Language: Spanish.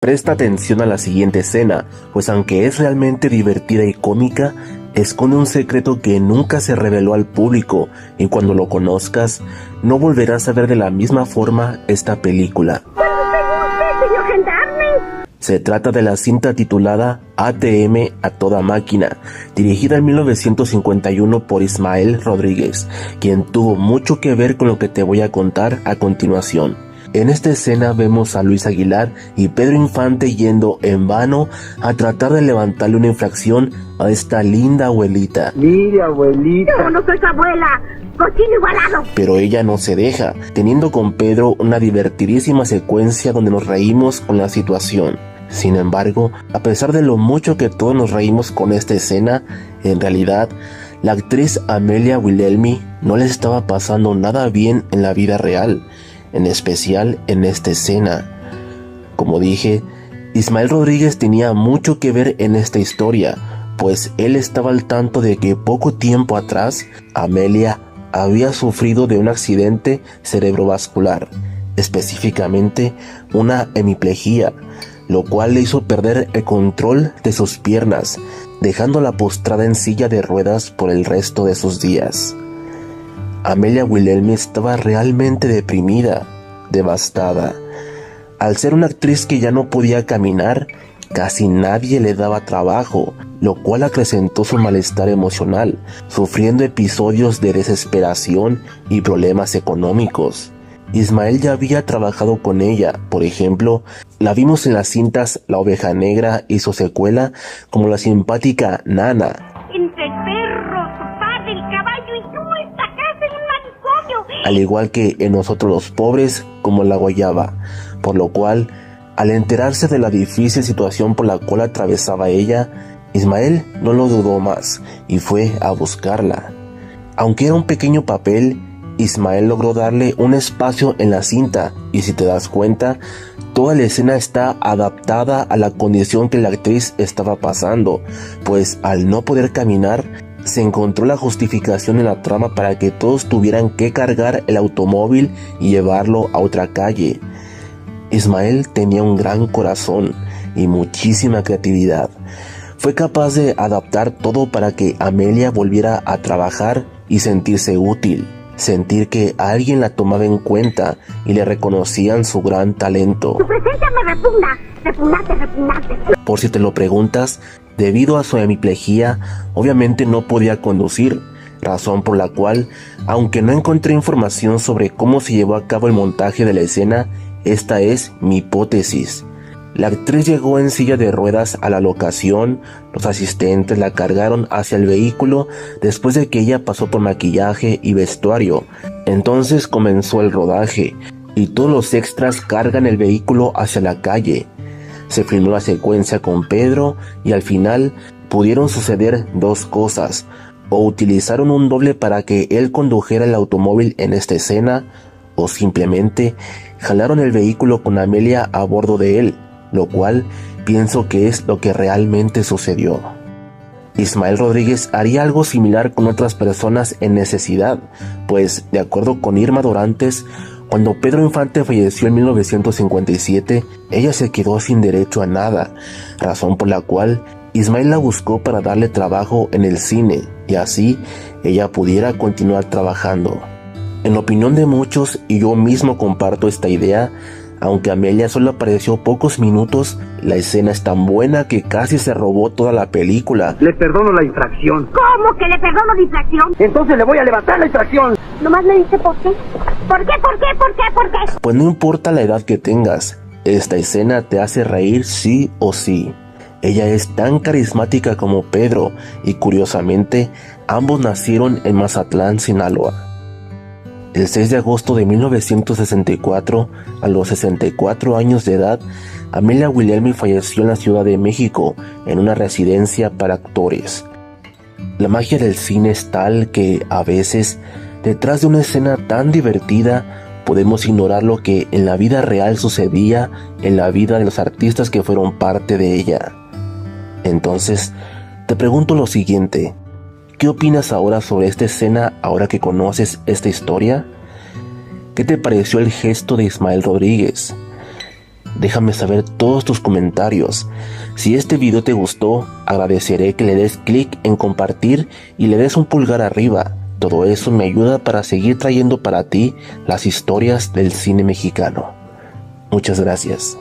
Presta atención a la siguiente escena, pues aunque es realmente divertida y cómica, esconde un secreto que nunca se reveló al público, y cuando lo conozcas, no volverás a ver de la misma forma esta película. Señor gendarme. Se trata de la cinta titulada ATM a toda máquina, dirigida en 1951 por Ismael Rodríguez, quien tuvo mucho que ver con lo que te voy a contar a continuación. En esta escena vemos a Luis Aguilar y Pedro Infante yendo en vano a tratar de levantarle una infracción a esta linda abuelita. Mire, abuelita. Yo no soy su abuela. Cochino igualado. Pero ella no se deja, teniendo con Pedro una divertidísima secuencia donde nos reímos con la situación. Sin embargo, a pesar de lo mucho que todos nos reímos con esta escena, en realidad, la actriz Amelia Wilhelmi no les estaba pasando nada bien en la vida real, en especial en esta escena. Como dije, Ismael Rodríguez tenía mucho que ver en esta historia, pues él estaba al tanto de que poco tiempo atrás, Amelia había sufrido de un accidente cerebrovascular, específicamente una hemiplegia, lo cual le hizo perder el control de sus piernas, dejándola postrada en silla de ruedas por el resto de sus días. Amelia Wilhelmi estaba realmente deprimida, devastada. Al ser una actriz que ya no podía caminar, casi nadie le daba trabajo, lo cual acrecentó su malestar emocional, sufriendo episodios de desesperación y problemas económicos. Ismael ya había trabajado con ella, por ejemplo, la vimos en las cintas La Oveja Negra y su secuela como la simpática Nana. Entre el perro, su padre, el caballo y tú, esta casa en un manicomio. Al igual que en Nosotros los Pobres como La Guayaba, por lo cual, al enterarse de la difícil situación por la cual atravesaba ella, Ismael no lo dudó más y fue a buscarla. Aunque era un pequeño papel, Ismael logró darle un espacio en la cinta, y si te das cuenta, toda la escena está adaptada a la condición que la actriz estaba pasando, pues al no poder caminar, se encontró la justificación en la trama para que todos tuvieran que cargar el automóvil y llevarlo a otra calle. Ismael tenía un gran corazón y muchísima creatividad. Fue capaz de adaptar todo para que Amelia volviera a trabajar y sentirse útil. Sentir que alguien la tomaba en cuenta y le reconocían su gran talento. Tu presencia me repugna. Repugnante. Por si te lo preguntas, debido a su hemiplegia, obviamente no podía conducir, razón por la cual, aunque no encontré información sobre cómo se llevó a cabo el montaje de la escena, esta es mi hipótesis. La actriz llegó en silla de ruedas a la locación, los asistentes la cargaron hacia el vehículo después de que ella pasó por maquillaje y vestuario. Entonces comenzó el rodaje, y todos los extras cargan el vehículo hacia la calle. Se filmó la secuencia con Pedro y al final pudieron suceder dos cosas: o utilizaron un doble para que él condujera el automóvil en esta escena, o simplemente jalaron el vehículo con Amelia a bordo de él, lo cual pienso que es lo que realmente sucedió. Ismael Rodríguez haría algo similar con otras personas en necesidad, pues de acuerdo con Irma Dorantes, cuando Pedro Infante falleció en 1957, ella se quedó sin derecho a nada, razón por la cual Ismael la buscó para darle trabajo en el cine, y así ella pudiera continuar trabajando. En opinión de muchos, y yo mismo comparto esta idea, aunque Amelia solo apareció pocos minutos, la escena es tan buena que casi se robó toda la película. Le perdono la infracción. ¿Cómo que le perdono la infracción? Entonces le voy a levantar la infracción. Nomás me dice por qué. ¿Por qué? Pues no importa la edad que tengas, esta escena te hace reír sí o sí. Ella es tan carismática como Pedro, y curiosamente, ambos nacieron en Mazatlán, Sinaloa. El 6 de agosto de 1964, a los 64 años de edad, Amelia Wilhelmi falleció en la Ciudad de México, en una residencia para actores. La magia del cine es tal que, a veces, detrás de una escena tan divertida, podemos ignorar lo que en la vida real sucedía en la vida de los artistas que fueron parte de ella. Entonces, te pregunto lo siguiente: ¿qué opinas ahora sobre esta escena ahora que conoces esta historia? ¿Qué te pareció el gesto de Ismael Rodríguez? Déjame saber todos tus comentarios. Si este video te gustó, agradeceré que le des clic en compartir y le des un pulgar arriba. Todo eso me ayuda para seguir trayendo para ti las historias del cine mexicano. Muchas gracias.